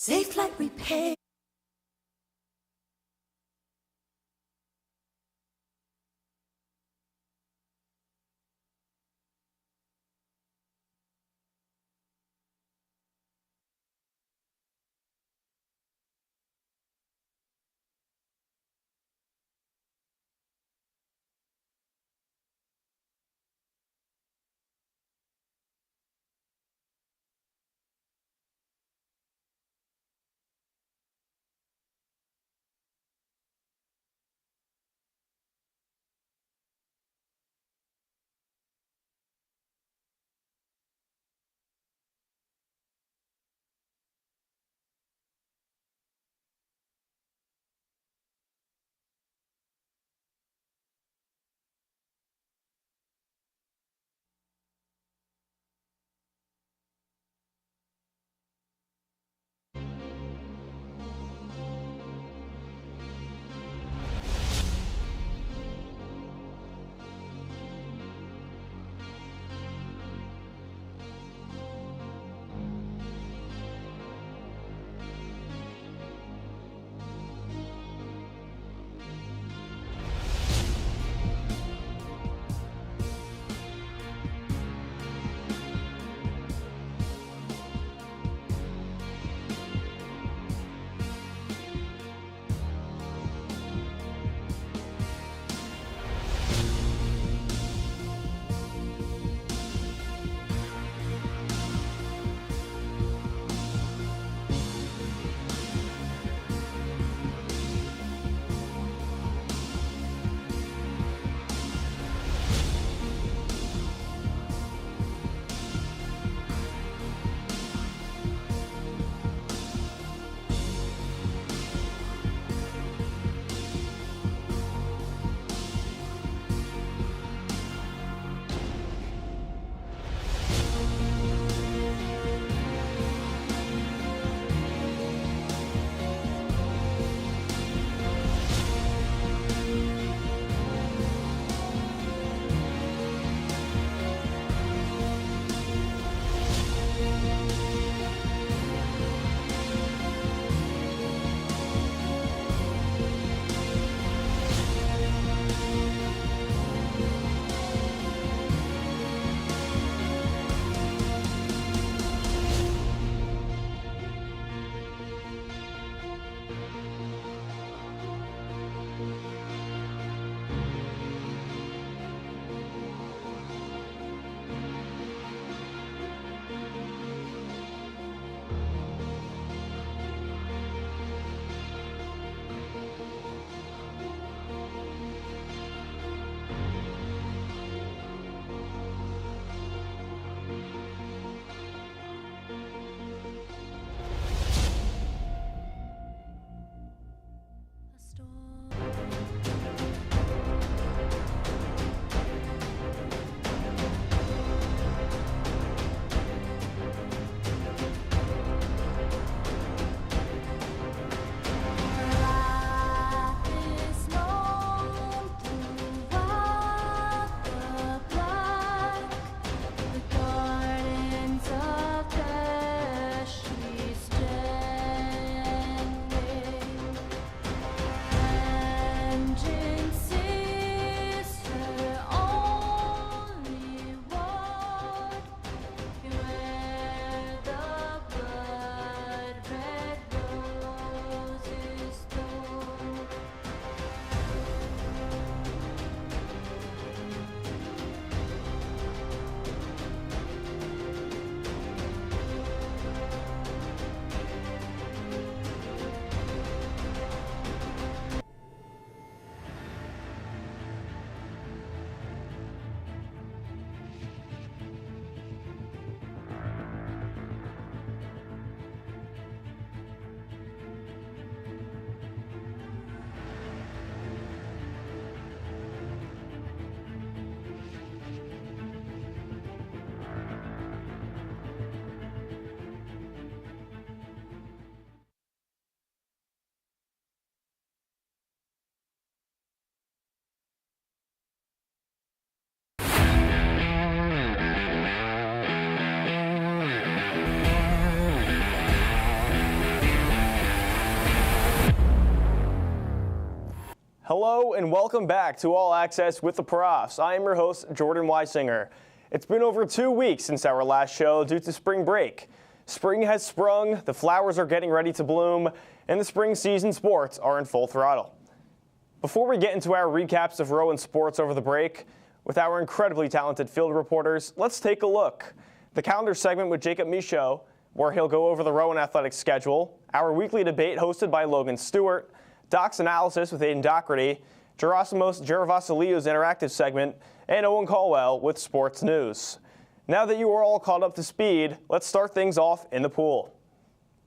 Safe like repair. Hello and welcome back to All Access with the Profs. I am your host, Jordan Weisinger. It's been over 2 weeks since our last show due to spring break. Spring has sprung, the flowers are getting ready to bloom, and the spring season sports are in full throttle. Before we get into our recaps of Rowan sports over the break, with our incredibly talented field reporters, let's take a look. The calendar segment with Jacob Michaud, where he'll go over the Rowan athletics schedule, our weekly debate hosted by Logan Stewart, Doc's analysis with Aiden Doherty, Gerasimos Gervasiliou's interactive segment, and Owen Caldwell with sports news. Now that you are all caught up to speed, let's start things off in the pool.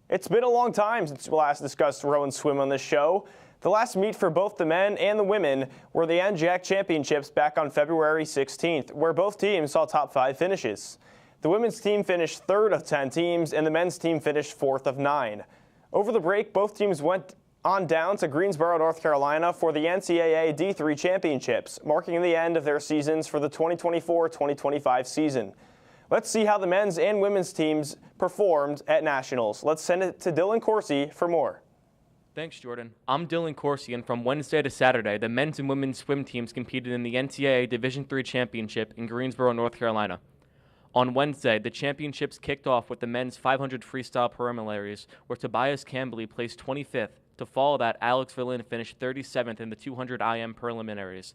It's been a long time since we last discussed Rowan swim on this show. The last meet for both the men and the women were the NJAC Championships back on February 16th, where both teams saw top 5 finishes. The women's team finished 3rd of 10 teams, and the men's team finished 4th of 9. Over the break, both teams went on down to Greensboro, North Carolina for the NCAA D3 Championships, marking the end of their seasons for the 2024-2025 season. Let's see how the men's and women's teams performed at Nationals. Let's send it to Dylan Corsi for more. Thanks, Jordan. I'm Dylan Corsi, and from Wednesday to Saturday, the men's and women's swim teams competed in the NCAA Division III Championship in Greensboro, North Carolina. On Wednesday, the championships kicked off with the men's 500 freestyle preliminaries, where Tobias Campbell placed 25th. To follow that, Alex Verlin finished 37th in the 200 IM preliminaries.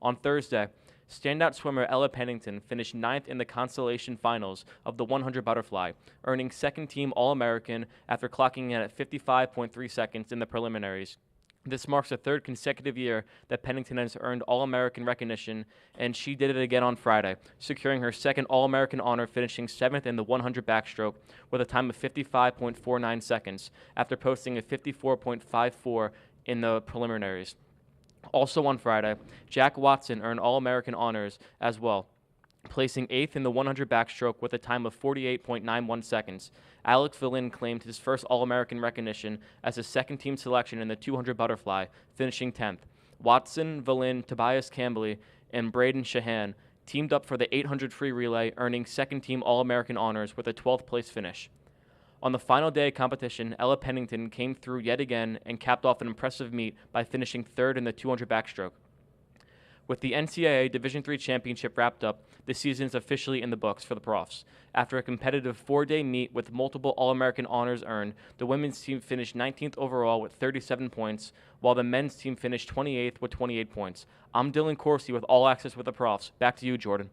On Thursday, standout swimmer Ella Pennington finished 9th in the consolation finals of the 100 butterfly, earning second-team All-American after clocking in at 55.3 seconds in the preliminaries. This marks the 3rd consecutive year that Pennington has earned All-American recognition, and she did it again on Friday, securing her 2nd All-American honor, finishing 7th in the 100 backstroke with a time of 55.49 seconds after posting a 54.54 in the preliminaries. Also on Friday, Jack Watson earned All-American honors as well, placing 8th in the 100 backstroke with a time of 48.91 seconds. Alex Verlin claimed his first All-American recognition as a second-team selection in the 200 butterfly, finishing 10th. Watson, Verlin, Tobias Campbell, and Braden Shahan teamed up for the 800 free relay, earning second-team All-American honors with a 12th place finish. On the final day of competition, Ella Pennington came through yet again and capped off an impressive meet by finishing 3rd in the 200 backstroke. With the NCAA Division III Championship wrapped up, the season is officially in the books for the Profs. After a competitive 4-day meet with multiple All-American honors earned, the women's team finished 19th overall with 37 points, while the men's team finished 28th with 28 points. I'm Dylan Corsi with All Access with the Profs. Back to you, Jordan.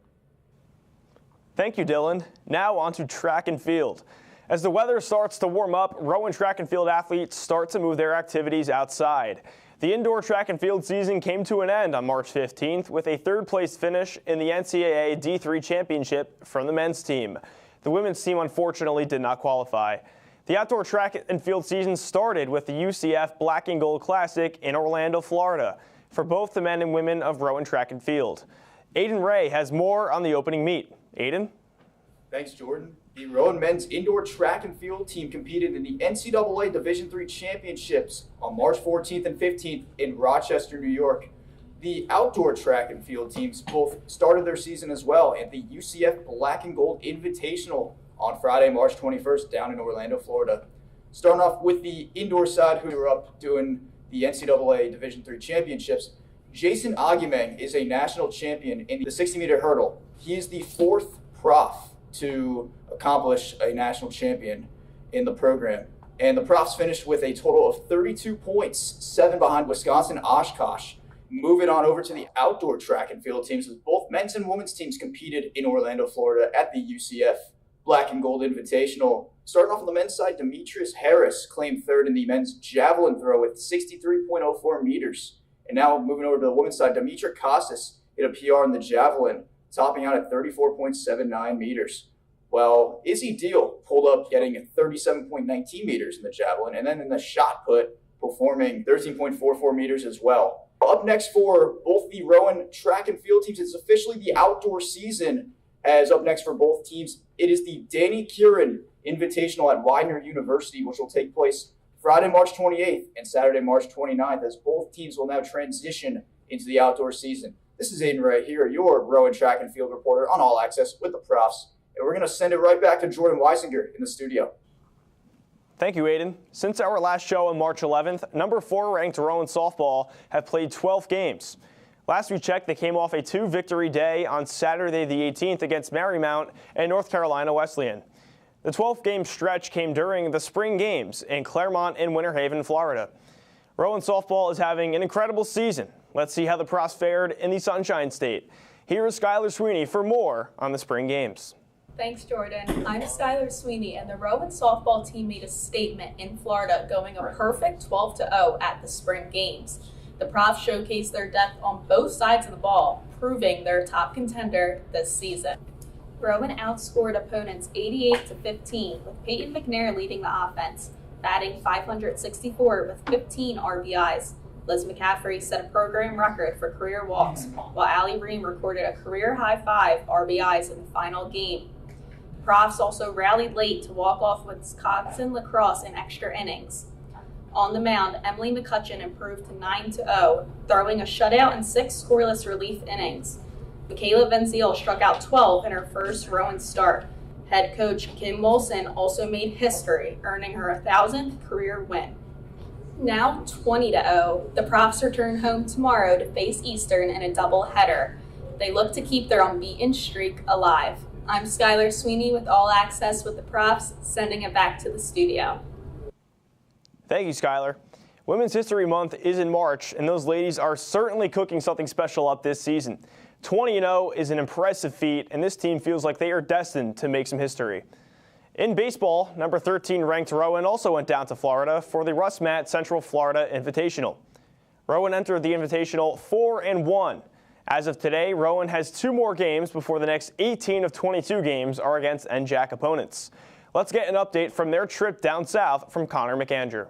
Thank you, Dylan. Now on to track and field. As the weather starts to warm up, Rowan track and field athletes start to move their activities outside. The indoor track and field season came to an end on March 15th with a 3rd-place finish in the NCAA D3 Championship from the men's team. The women's team unfortunately did not qualify. The outdoor track and field season started with the UCF Black and Gold Classic in Orlando, Florida, for both the men and women of Rowan track and field. Aiden Ray has more on the opening meet. Aiden? Thanks, Jordan. The Rowan men's indoor track and field team competed in the NCAA Division III Championships on March 14th and 15th in Rochester, New York. The outdoor track and field teams both started their season as well at the UCF Black and Gold Invitational on Friday, March 21st down in Orlando, Florida. Starting off with the indoor side, who were up doing the NCAA Division III Championships, Jason Agumeng is a national champion in the 60-meter hurdle. He is the 4th prof to accomplish a national champion in the program. And the Profs finished with a total of 32 points, 7 behind Wisconsin Oshkosh. Moving on over to the outdoor track and field teams, as both men's and women's teams competed in Orlando, Florida at the UCF Black and Gold Invitational. Starting off on the men's side, Demetrius Harris claimed 3rd in the men's javelin throw with 63.04 meters. And now moving over to the women's side, Demetra Costas hit a PR in the javelin, topping out at 34.79 meters. Well, Izzy Deal pulled up getting 37.19 meters in the javelin, and then in the shot put, performing 13.44 meters as well. Up next for both the Rowan track and field teams, it's officially the outdoor season, as up next for both teams, it is the Danny Kieran Invitational at Widener University, which will take place Friday, March 28th and Saturday, March 29th, as both teams will now transition into the outdoor season. This is Aiden right here, your Rowan track and field reporter on All Access with the Profs. And we're going to send it right back to Jordan Weisinger in the studio. Thank you, Aiden. Since our last show on March 11th, number 4 ranked Rowan softball have played 12 games. Last we checked, they came off a 2-victory day on Saturday the 18th against Marymount and North Carolina Wesleyan. The 12-game stretch came during the spring games in Claremont and Winter Haven, Florida. Rowan softball is having an incredible season. Let's see how the Profs fared in the Sunshine State. Here is Skylar Sweeney for more on the spring games. Thanks, Jordan. I'm Skylar Sweeney, and the Rowan softball team made a statement in Florida, going a perfect 12-0 at the spring games. The Profs showcased their depth on both sides of the ball, proving they're a top contender this season. Rowan outscored opponents 88-15, with Peyton McNair leading the offense, batting .564 with 15 RBIs. Liz McCaffrey set a program record for career walks, while Allie Ream recorded a career-high 5 RBIs in the final game. Profs also rallied late to walk off Wisconsin lacrosse in extra innings. On the mound, Emily McCutcheon improved to 9-0, throwing a shutout in 6 scoreless relief innings. Michaela Vencial struck out 12 in her first Rowan start. Head coach Kim Wilson also made history, earning her 1,000th career win. Now 20-0, the Profs return home tomorrow to face Eastern in a doubleheader. They look to keep their unbeaten streak alive. I'm Skylar Sweeney with All Access with the Profs, sending it back to the studio. Thank you, Skylar. Women's History Month is in March, and those ladies are certainly cooking something special up this season. 20-0 is an impressive feat, and this team feels like they are destined to make some history. In baseball, number 13 ranked Rowan also went down to Florida for the Russ Matt Central Florida Invitational. Rowan entered the Invitational 4-1. As of today, Rowan has 2 more games before the next 18 of 22 games are against NJAC opponents. Let's get an update from their trip down south from Connor McAndrew.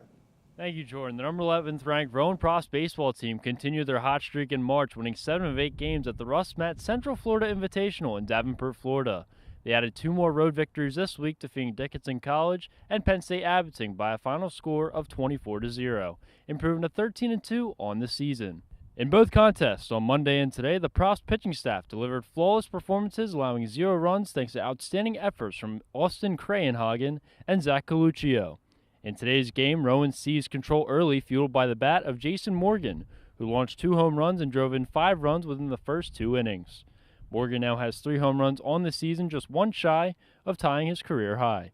Thank you, Jordan. The number 11th ranked Rowan Profs baseball team continued their hot streak in March, winning 7 of 8 games at the Russ Matt Central Florida Invitational in Davenport, Florida. They added 2 more road victories this week, defeating Dickinson College and Penn State Abbotsing by a final score of 24-0, improving to 13-2 on the season. In both contests, on Monday and today, the Profs pitching staff delivered flawless performances, allowing 0 runs thanks to outstanding efforts from Austin Crayenhagen and Zach Coluccio. In today's game, Rowan seized control early, fueled by the bat of Jason Morgan, who launched 2 home runs and drove in 5 runs within the first 2 innings. Morgan now has 3 home runs on the season, just 1 shy of tying his career high.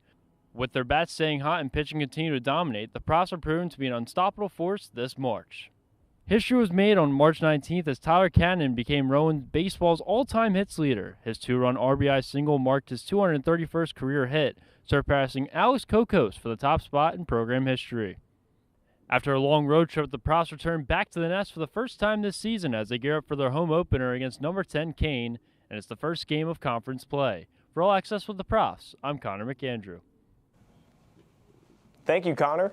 With their bats staying hot and pitching continue to dominate, the Profs are proven to be an unstoppable force this March. History was made on March 19th as Tyler Cannon became Rowan baseball's all-time hits leader. His 2-run RBI single marked his 231st career hit, surpassing Alex Kokos for the top spot in program history. After a long road trip, the Profs returned back to the nest for the first time this season as they gear up for their home opener against number 10 Kane, and it's the first game of conference play. For All Access with the Profs, I'm Connor McAndrew. Thank you, Connor.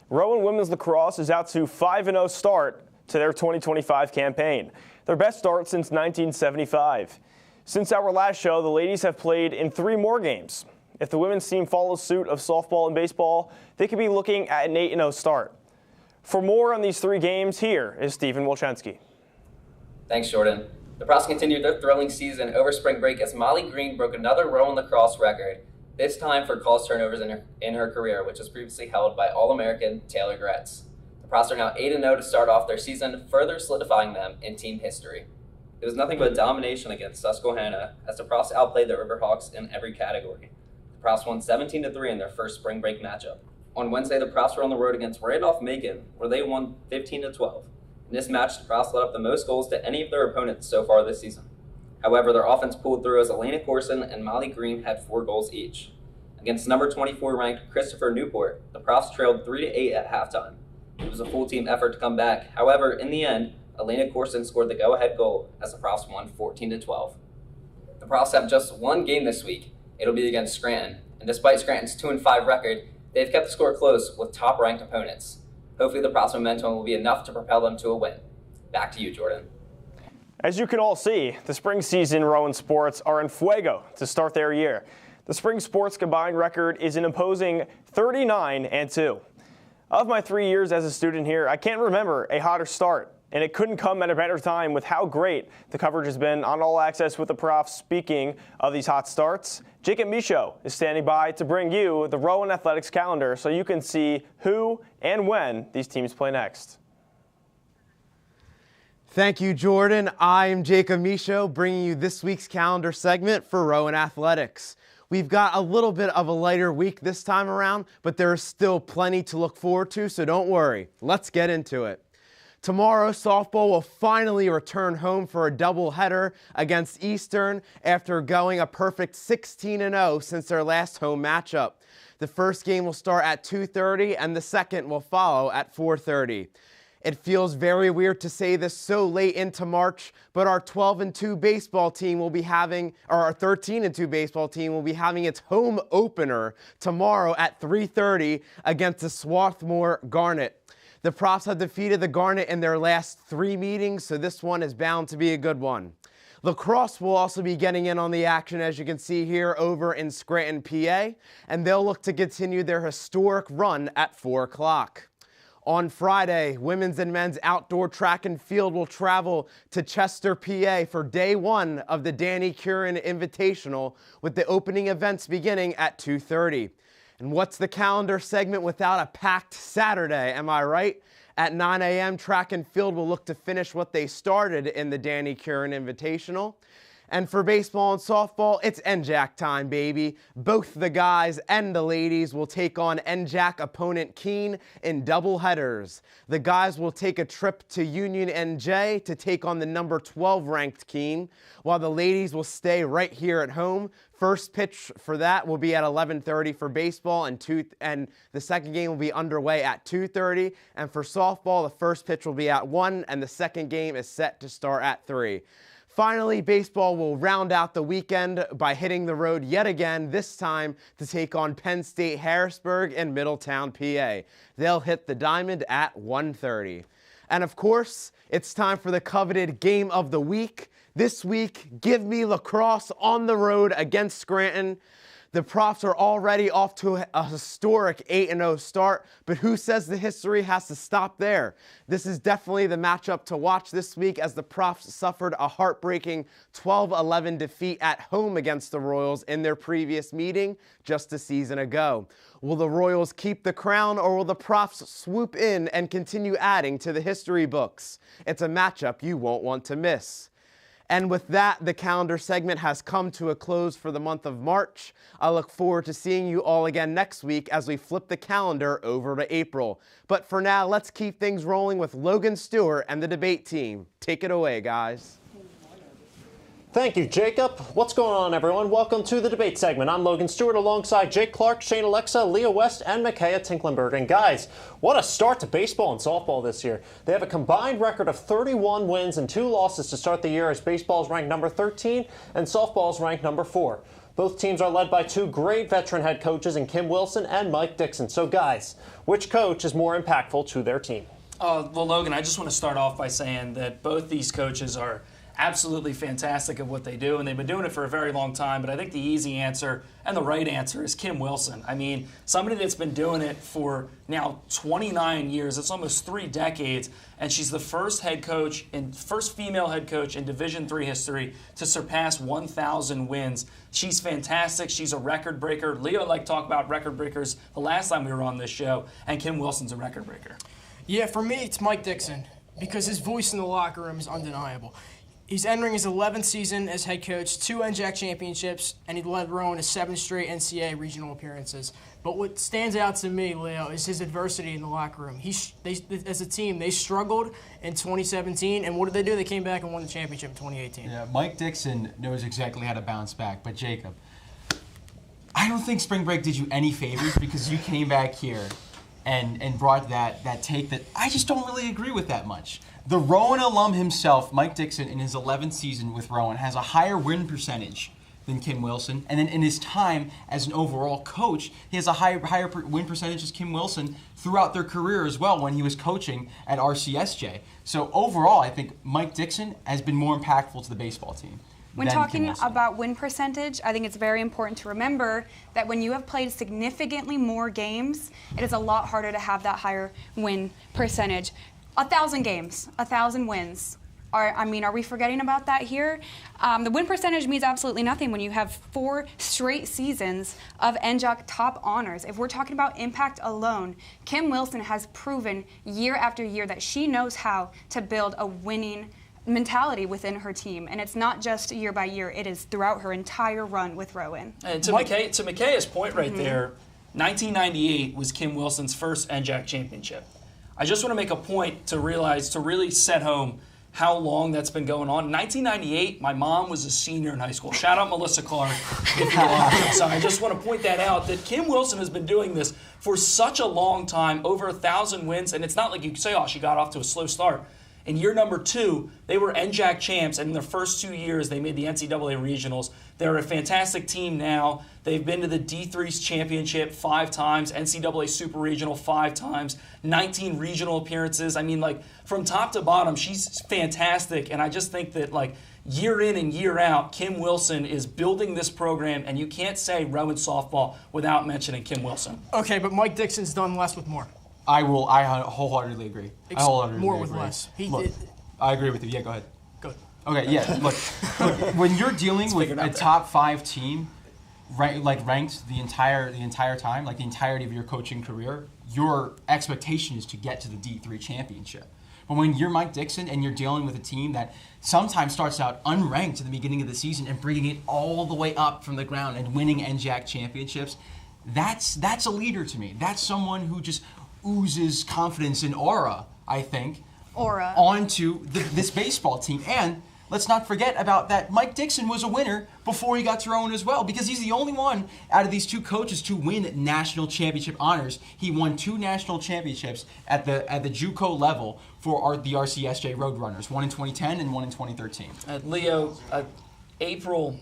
Rowan women's lacrosse is out to 5-0 start to their 2025 campaign, their best start since 1975. Since our last show, the ladies have played in 3 more games. If the women's team follows suit of softball and baseball, they could be looking at an 8-0 start. For more on these 3 games, here is Stephen Wolczynski. Thanks, Jordan. The Profs continued their thrilling season over spring break as Molly Green broke another Rowan lacrosse record, this time for calls turnovers in her career, which was previously held by All-American Taylor Gretz. The Profs are now 8-0 to start off their season, further solidifying them in team history. It was nothing but domination against Susquehanna as the Profs outplayed the Riverhawks in every category. The Profs won 17-3 in their first spring break matchup. On Wednesday, the Profs were on the road against Randolph-Macon, where they won 15-12. In this match, the Profs let up the most goals to any of their opponents so far this season. However, their offense pulled through as Elena Corson and Molly Green had 4 goals each. Against number 24 ranked Christopher Newport, the Profs trailed 3-8 at halftime. It was a full team effort to come back. However, in the end, Elena Corson scored the go-ahead goal as the Profs won 14-12. The Profs have just 1 game this week. It'll be against Scranton, and despite Scranton's 2-5 record, they've kept the score close with top-ranked opponents. Hopefully the Profs' momentum will be enough to propel them to a win. Back to you, Jordan. As you can all see, the spring season Rowan sports are in fuego to start their year. The spring sports combined record is an imposing 39-2. Of my 3 years as a student here, I can't remember a hotter start. And it couldn't come at a better time with how great the coverage has been on All Access with the Profs. Speaking of these hot starts, Jacob Michaud is standing by to bring you the Rowan Athletics calendar so you can see who and when these teams play next. Thank you, Jordan. I'm Jacob Michaud, bringing you this week's calendar segment for Rowan Athletics. We've got a little bit of a lighter week this time around, but there is still plenty to look forward to, so don't worry. Let's get into it. Tomorrow, softball will finally return home for a doubleheader against Eastern after going a perfect 16-0 since their last home matchup. The first game will start at 2:30 and the second will follow at 4:30. It feels very weird to say this so late into March, but our 12-2 baseball team will be having, or our 13-2 baseball team will be having its home opener tomorrow at 3:30 against the Swarthmore Garnet. The Profs have defeated the Garnet in their last 3 meetings, so this one is bound to be a good one. Lacrosse will also be getting in on the action, as you can see here, over in Scranton, PA, and they'll look to continue their historic run at 4 o'clock. On Friday, women's and men's outdoor track and field will travel to Chester, PA for day 1 of the Danny Curran Invitational, with the opening events beginning at 2:30. And what's the calendar segment without a packed Saturday, am I right? At 9 a.m., track and field will look to finish what they started in the Danny Curran Invitational. And for baseball and softball, it's NJAC time, baby. Both the guys and the ladies will take on NJAC opponent Keene in double headers. The guys will take a trip to Union NJ to take on the number 12 ranked Keene, while the ladies will stay right here at home. First pitch for that will be at 11:30 for baseball, and the second game will be underway at 2:30. And for softball, the first pitch will be at 1, and the second game is set to start at 3. Finally, baseball will round out the weekend by hitting the road yet again, this time to take on Penn State Harrisburg in Middletown, PA. They'll hit the diamond at 1:30. And of course, it's time for the coveted game of the week. This week, give me lacrosse on the road against Scranton. The Profs are already off to a historic 8-0 start, but who says the history has to stop there? This is definitely the matchup to watch this week, as the Profs suffered a heartbreaking 12-11 defeat at home against the Royals in their previous meeting just a season ago. Will the Royals keep the crown, or will the Profs swoop in and continue adding to the history books? It's a matchup you won't want to miss. And with that, the calendar segment has come to a close for the month of March. I look forward to seeing you all again next week as we flip the calendar over to April. But for now, let's keep things rolling with Logan Stewart and the debate team. Take it away, guys. Thank you, Jacob. What's going on, everyone? Welcome to the debate segment. I'm Logan Stewart alongside Jake Clark, Shane Alexa, Leah West, and Micaiah Tinklenberg. And guys, what a start to baseball and softball this year. They have a combined record of 31 wins and 2 losses to start the year, as baseball is ranked number 13 and softball is ranked number 4. Both teams are led by 2 great veteran head coaches in Kim Wilson and Mike Dixon. So guys, which coach is more impactful to their team? Well, Logan, I just want to start off by saying that both these coaches are absolutely fantastic at what they do, and they've been doing it for a very long time. But I think the easy answer and the right answer is Kim Wilson. I mean, somebody that's been doing it for now 29 years. It's almost 3 decades, and she's the first female head coach in Division III history to surpass 1,000 wins. She's fantastic. She's a record breaker. Leo liked to talk about record breakers the last time we were on this show, and Kim Wilson's a record breaker. Yeah, for me, it's Mike Dixon, because his voice in the locker room is undeniable. He's entering his 11th season as head coach, 2 NJAC championships, and he led Rowan to 7 straight NCAA regional appearances. But what stands out to me, Leo, is his adversity in the locker room. As a team, they struggled in 2017, and what did they do? They came back and won the championship in 2018. Yeah, Mike Dixon knows exactly how to bounce back. But Jacob, I don't think spring break did you any favors, because you came back here and brought that take that I just don't really agree with that much. The Rowan alum himself, Mike Dixon, in his 11th season with Rowan, has a higher win percentage than Kim Wilson. And then in his time as an overall coach, he has a higher win percentage as Kim Wilson throughout their career as well when he was coaching at RCSJ. So overall, I think Mike Dixon has been more impactful to the baseball team. When talking about win percentage, I think it's very important to remember that when you have played significantly more games, it is a lot harder to have that higher win percentage. 1,000 games, 1,000 wins. Are we forgetting about that here? The win percentage means absolutely nothing when you have 4 straight seasons of NJAC top honors. If we're talking about impact alone, Kim Wilson has proven year after year that she knows how to build a winning mentality within her team. And it's not just year by year, it is throughout her entire run with Rowan. And to Micaiah's point right there, 1998 was Kim Wilson's first NJAC championship. I just want to make a point to really set home how long that's been going on. In 1998, my mom was a senior in high school. Shout out Melissa Clark if you are. So I just want to point that out, that Kim Wilson has been doing this for such a long time, over 1,000 wins, and it's not like you can say, oh, she got off to a slow start. In year number 2, they were NJAC champs, and in their first 2 years, they made the NCAA regionals. They're a fantastic team now. They've been to the D3's championship 5 times, NCAA Super Regional 5 times, 19 regional appearances. I mean, like, from top to bottom, she's fantastic, and I just think that, like, year in and year out, Kim Wilson is building this program, and you can't say Rowan softball without mentioning Kim Wilson. Okay, but Mike Dixon's done less with more. I wholeheartedly agree. More with less. I agree with you. Yeah, go ahead. Go ahead. Okay, yeah. Look, when you're dealing with a top 5 team, ranked the entire time, like the entirety of your coaching career, your expectation is to get to the D3 championship. But when you're Mike Dixon and you're dealing with a team that sometimes starts out unranked at the beginning of the season and bringing it all the way up from the ground and winning NJAC championships, that's a leader to me. That's someone who just oozes confidence and aura, I think, onto this baseball team. And let's not forget about that Mike Dixon was a winner before he got to Rowan as well, because he's the only one out of these 2 coaches to win national championship honors. He won 2 national championships at the JUCO level for the RCSJ Roadrunners, one in 2010 and one in 2013. Leo, April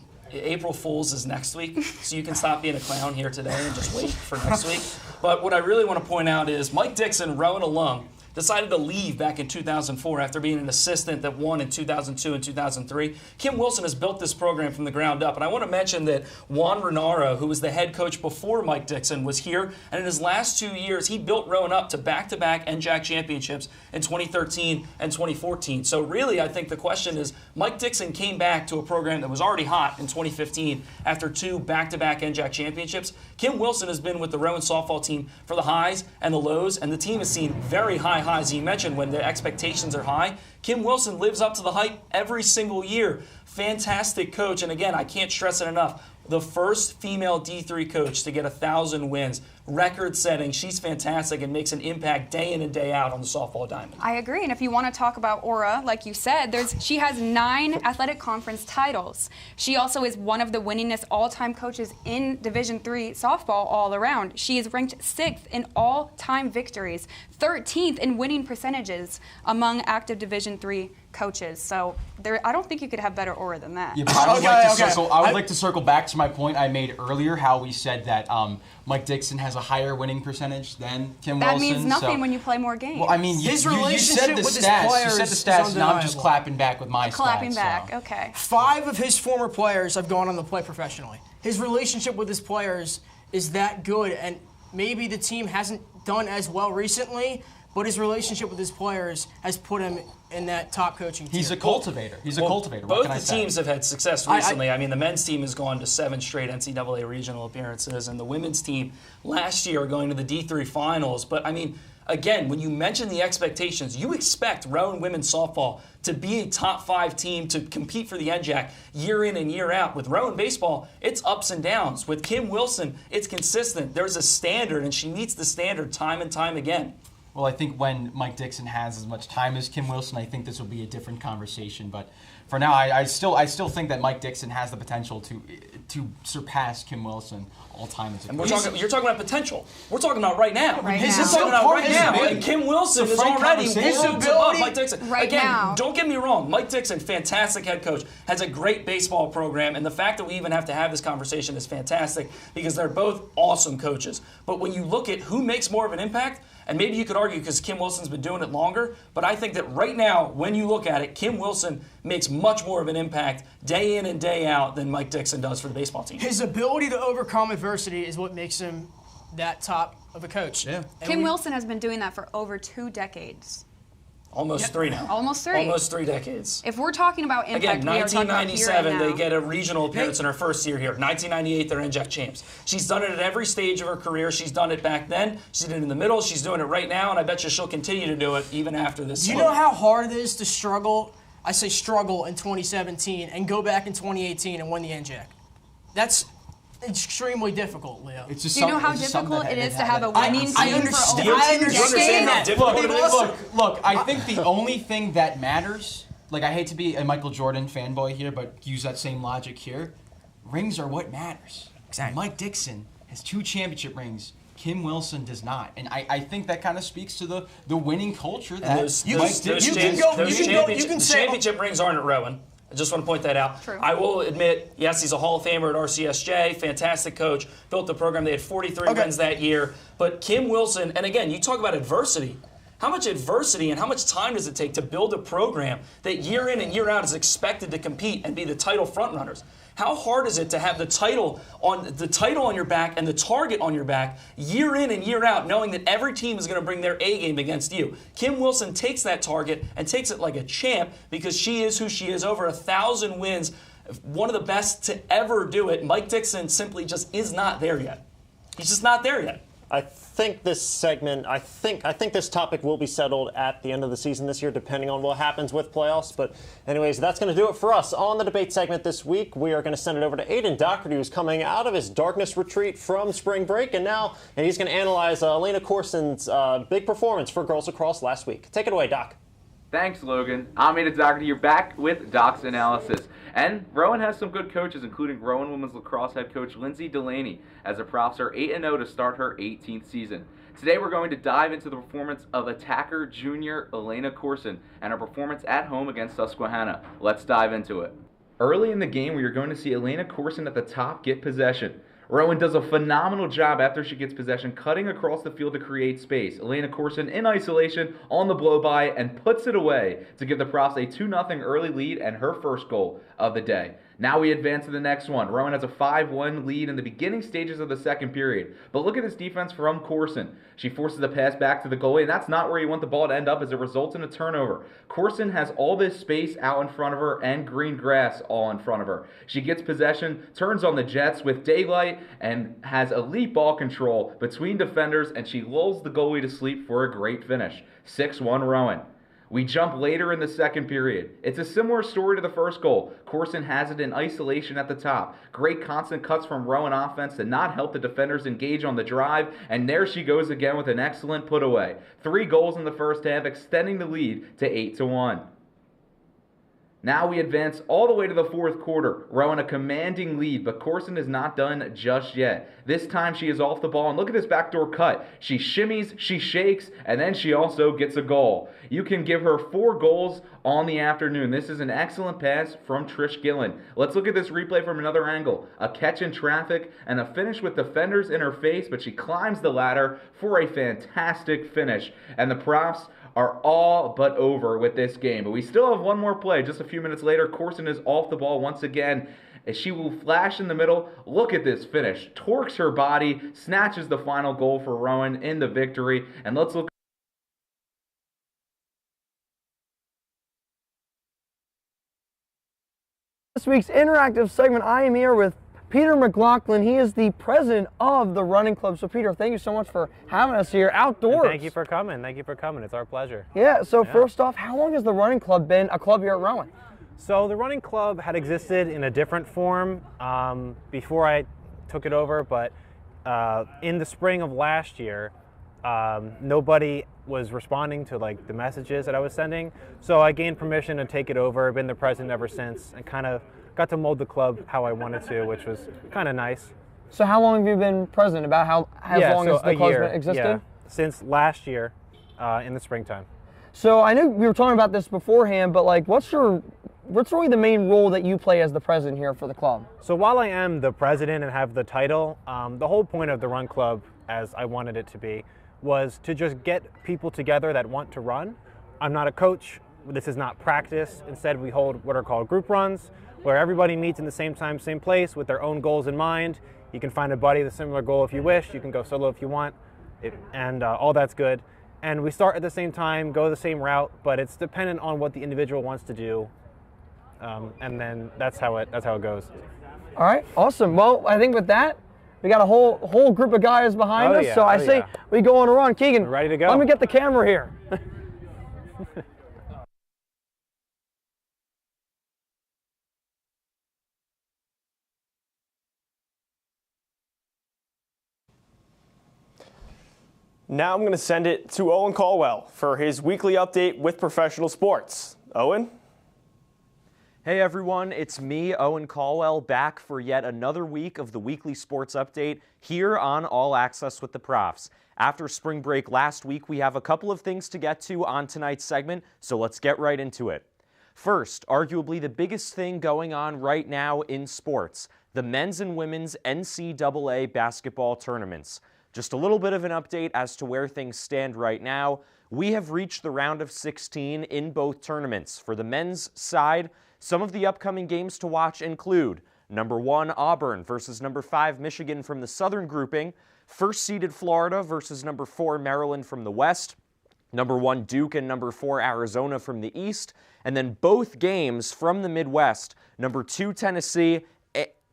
Fool's is next week, so you can stop being a clown here today and just wait for next week. But what I really want to point out is Mike Dixon, Rowan alum, decided to leave back in 2004 after being an assistant that won in 2002 and 2003. Kim Wilson has built this program from the ground up. And I want to mention that Juan Renaro, who was the head coach before Mike Dixon, was here. And in his last 2 years, he built Rowan up to back-to-back NJAC championships in 2013 and 2014. So really, I think the question is, Mike Dixon came back to a program that was already hot in 2015 after 2 back-to-back NJAC championships. Kim Wilson has been with the Rowan softball team for the highs and the lows, and the team has seen very high highs. You mentioned when the expectations are high. Kim Wilson lives up to the hype every single year. Fantastic coach, and again, I can't stress it enough. The first female D3 coach to get 1,000 wins, record-setting. She's fantastic and makes an impact day in and day out on the softball diamond. I agree, and if you want to talk about aura, like you said, she has 9 athletic conference titles. She also is one of the winningest all-time coaches in Division III softball all around. She is ranked 6th in all-time victories, 13th in winning percentages among active Division III coaches. So I don't think you could have better aura than that. Yeah, but I would like to circle back to my point I made earlier, how we said that Mike Dixon has a higher winning percentage than Kim Wilson. That means nothing when you play more games. Well, I mean, you said the stats. You said the stats, and I'm just clapping back with my stats. Clapping back, okay. 5 of his former players have gone on to play professionally. His relationship with his players is that good, and maybe the team hasn't done as well recently, but his relationship with his players has put him in that top coaching tier. He's a cultivator. Both the teams have had success recently. I mean, the men's team has gone to 7 straight NCAA regional appearances, and the women's team last year are going to the D3 finals. But, I mean, again, when you mention the expectations, you expect Rowan women's softball to be a top 5 team to compete for the NJAC year in and year out. With Rowan baseball, it's ups and downs. With Kim Wilson, it's consistent. There's a standard, and she meets the standard time and time again. Well, I think when Mike Dixon has as much time as Kim Wilson, I think this will be a different conversation. But for now, I still think that Mike Dixon has the potential to surpass Kim Wilson all time. And you're talking about potential. We're talking about right now. And Kim Wilson is already worlds above Mike Dixon. Again, don't get me wrong. Mike Dixon, fantastic head coach, has a great baseball program, and the fact that we even have to have this conversation is fantastic because they're both awesome coaches. But when you look at who makes more of an impact, and maybe you could argue because Kim Wilson's been doing it longer, but I think that right now, when you look at it, Kim Wilson makes much more of an impact day in and day out than Mike Dixon does for the baseball team. His ability to overcome adversity is what makes him that top of a coach. Yeah. Kim Wilson has been doing that for over 2 decades. Almost 3 now. Almost 3. Almost 3 decades. If we're talking about impact, Again, we are talking about here and 1997, they now. get a regional appearance in her first year here. 1998, they're NJAC champs. She's done it at every stage of her career. She's done it back then. She did it in the middle. She's doing it right now, and I bet you she'll continue to do it even after this. Do you know how hard it is to struggle? I say struggle in 2017 and go back in 2018 and win the NJAC. That's extremely difficult, Leo. It's just Do you know how difficult it is to have a winning team I understand. for over I two understand decades? that. Look, I think the only thing that matters, like I hate to be a Michael Jordan fanboy here, but use that same logic here, rings are what matters. Exactly. Mike Dixon has 2 championship rings. Kim Wilson does not. And I think that kind of speaks to the winning culture that those championship rings aren't at Rowan. I just want to point that out. True. I will admit, yes, he's a Hall of Famer at RCSJ, fantastic coach, built the program. They had 43 wins that year. But Kim Wilson, and again, you talk about adversity. How much adversity and how much time does it take to build a program that year in and year out is expected to compete and be the title frontrunners? How hard is it to have the title on your back and the target on your back year in and year out, knowing that every team is going to bring their A game against you? Kim Wilson takes that target and takes it like a champ because she is who she is. Over 1,000 wins, one of the best to ever do it. Mike Dixon simply just is not there yet. He's just not there yet. I think this segment, I think this topic will be settled at the end of the season this year, depending on what happens with playoffs. But anyways, that's going to do it for us on the debate segment this week. We are going to send it over to Aiden Doherty, who's coming out of his darkness retreat from spring break, and he's going to analyze Elena Corson's big performance for girls lacrosse last week. Take it away, Doc. Thanks, Logan. I'm Aiden Doherty. You're back with Doc's analysis. And Rowan has some good coaches, including Rowan women's lacrosse head coach Lindsay Delaney, as the Profs are 8-0 to start her 18th season. Today we're going to dive into the performance of attacker junior Elena Corson and her performance at home against Susquehanna. Let's dive into it. Early in the game, we are going to see Elena Corson at the top get possession. Rowan does a phenomenal job after she gets possession, cutting across the field to create space. Elena Corson in isolation on the blow-by and puts it away to give the Profs a 2-0 early lead and her first goal of the day. Now we advance to the next one. Rowan has a 5-1 lead in the beginning stages of the second period. But look at this defense from Corson. She forces a pass back to the goalie, and that's not where you want the ball to end up as it results in a turnover. Corson has all this space out in front of her and green grass all in front of her. She gets possession, turns on the Jets with daylight, and has elite ball control between defenders, and she lulls the goalie to sleep for a great finish. 6-1 Rowan. We jump later in the second period. It's a similar story to the first goal. Corson has it in isolation at the top. Great constant cuts from Rowan offense to not help the defenders engage on the drive, and there she goes again with an excellent put away. 3 goals in the first half, extending the lead to 8-1. Now we advance all the way to the fourth quarter. Rowan a commanding lead, but Corson is not done just yet. This time she is off the ball, and look at this backdoor cut. She shimmies, she shakes, and then she also gets a goal. You can give her 4 goals on the afternoon. This is an excellent pass from Trish Gillen. Let's look at this replay from another angle. A catch in traffic and a finish with defenders in her face, but she climbs the ladder for a fantastic finish. And the Profs are all but over with this game. But we still have one more play. Just a few minutes later, Corson is off the ball once again. As she will flash in the middle. Look at this finish. Torques her body, snatches the final goal for Rowan in the victory. And let's look. This week's interactive segment, I am here with Peter McLaughlin. He is the president of the running club. So Peter, thank you so much for having us here outdoors. And thank you for coming. Thank you for coming. It's our pleasure. Yeah, so first off, how long has the running club been a club here at Rowan? So the running club had existed in a different form before I took it over, but in the spring of last year, nobody was responding to like the messages that I was sending. So I gained permission to take it over, been the president ever since, and kind of got to mold the club how I wanted to, which was kind of nice. So how long have you been president? About how long has the club existed? Yeah, since last year in the springtime. So I know we were talking about this beforehand, but like what's really the main role that you play as the president here for the club? So while I am the president and have the title, the whole point of the run club, as I wanted it to be, was to just get people together that want to run. I'm not a coach. This is not practice. Instead, we hold what are called group runs, where everybody meets in the same time, same place with their own goals in mind. You can find a buddy with a similar goal if you wish. You can go solo if you want, and all that's good. and we start at the same time, go the same route, but it's dependent on what the individual wants to do, and then that's how it goes. All right, awesome. Well, I think with that, we got a whole group of guys behind us, so I say we go on a run. Keegan, we're ready to go. Let me get the camera here. Now I'm going to send it to Owen Caldwell for his weekly update with professional sports. Owen? Hey everyone, it's me, Owen Caldwell, back for yet another week of the weekly sports update here on All Access with the Profs. After spring break last week, we have a couple of things to get to on tonight's segment, so let's get right into it. First, arguably the biggest thing going on right now in sports, the men's and women's NCAA basketball tournaments. Just a little bit of an update as to where things stand right now. We have reached the round of 16 in both tournaments. For the men's side, some of the upcoming games to watch include number 1 Auburn versus number 5 Michigan from the Southern grouping, first-seeded Florida versus number 4 Maryland from the West, number 1 Duke and number 4 Arizona from the East, and then both games from the Midwest, number 2 Tennessee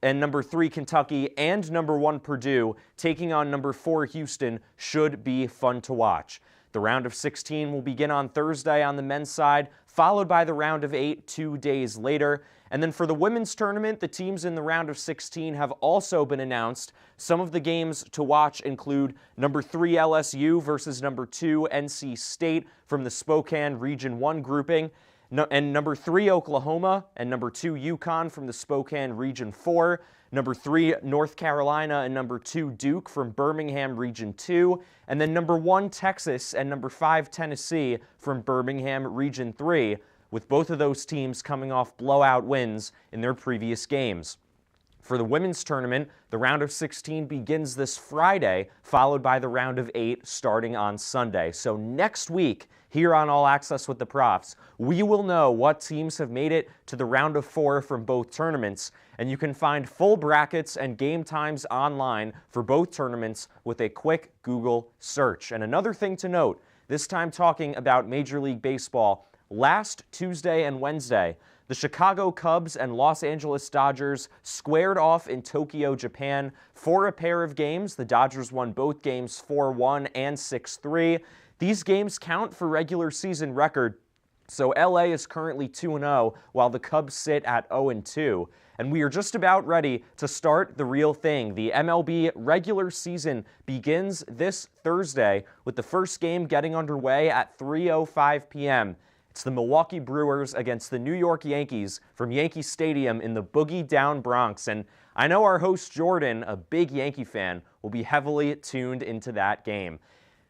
and number 3 Kentucky and number 1 Purdue taking on number 4 Houston should be fun to watch. The round of 16 will begin on Thursday on the men's side, followed by the round of 8 2 days later. And then for the women's tournament, the teams in the round of 16 have also been announced. Some of the games to watch include number 3 LSU versus number 2 NC State from the Spokane Region 1 grouping, and number 3 Oklahoma and number 2 UConn from the Spokane Region 4, number 3 North Carolina and number 2 Duke from Birmingham Region 2, and then number 1 Texas and number 5 Tennessee from Birmingham Region 3, with both of those teams coming off blowout wins in their previous games. For the women's tournament, the round of 16 begins this Friday, followed by the round of 8 starting on Sunday. So next week, here on All Access with the Profs, we will know what teams have made it to the round of 4 from both tournaments, and you can find full brackets and game times online for both tournaments with a quick Google search. And another thing to note, this time talking about Major League Baseball, last Tuesday and Wednesday, the Chicago Cubs and Los Angeles Dodgers squared off in Tokyo, Japan for a pair of games. The Dodgers won both games 4-1 and 6-3. These games count for regular season record, so LA is currently 2-0 while the Cubs sit at 0-2. And we are just about ready to start the real thing. The MLB regular season begins this Thursday with the first game getting underway at 3:05 p.m. It's the Milwaukee Brewers against the New York Yankees from Yankee Stadium in the Boogie Down Bronx. And I know our host Jordan, a big Yankee fan, will be heavily tuned into that game.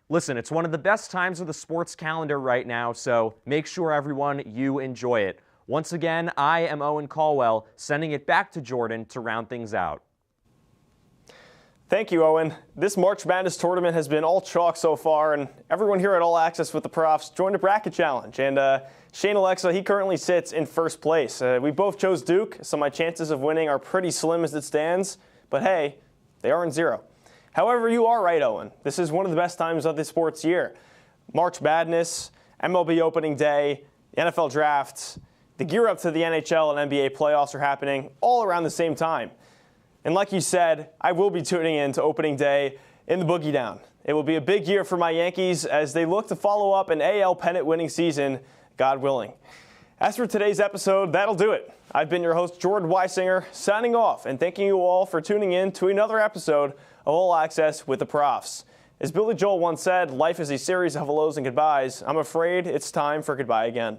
Listen, it's one of the best times of the sports calendar right now, so make sure everyone you enjoy it. Once again, I am Owen Caldwell, sending it back to Jordan to round things out. Thank you, Owen. This March Madness tournament has been all chalk so far, and everyone here at All Access with the Profs joined a bracket challenge. And Shane Alexa, he currently sits in first place. We both chose Duke, so my chances of winning are pretty slim as it stands. But hey, they aren't zero. However, you are right, Owen. This is one of the best times of the sports year. March Madness, MLB opening day, the NFL draft, the gear up to the NHL and NBA playoffs are happening all around the same time. And like you said, I will be tuning in to opening day in the Boogie Down. It will be a big year for my Yankees as they look to follow up an AL pennant winning season, God willing. As for today's episode, that'll do it. I've been your host, Jordan Weisinger, signing off and thanking you all for tuning in to another episode of All Access with the Profs. As Billy Joel once said, life is a series of hellos and goodbyes. I'm afraid it's time for goodbye again.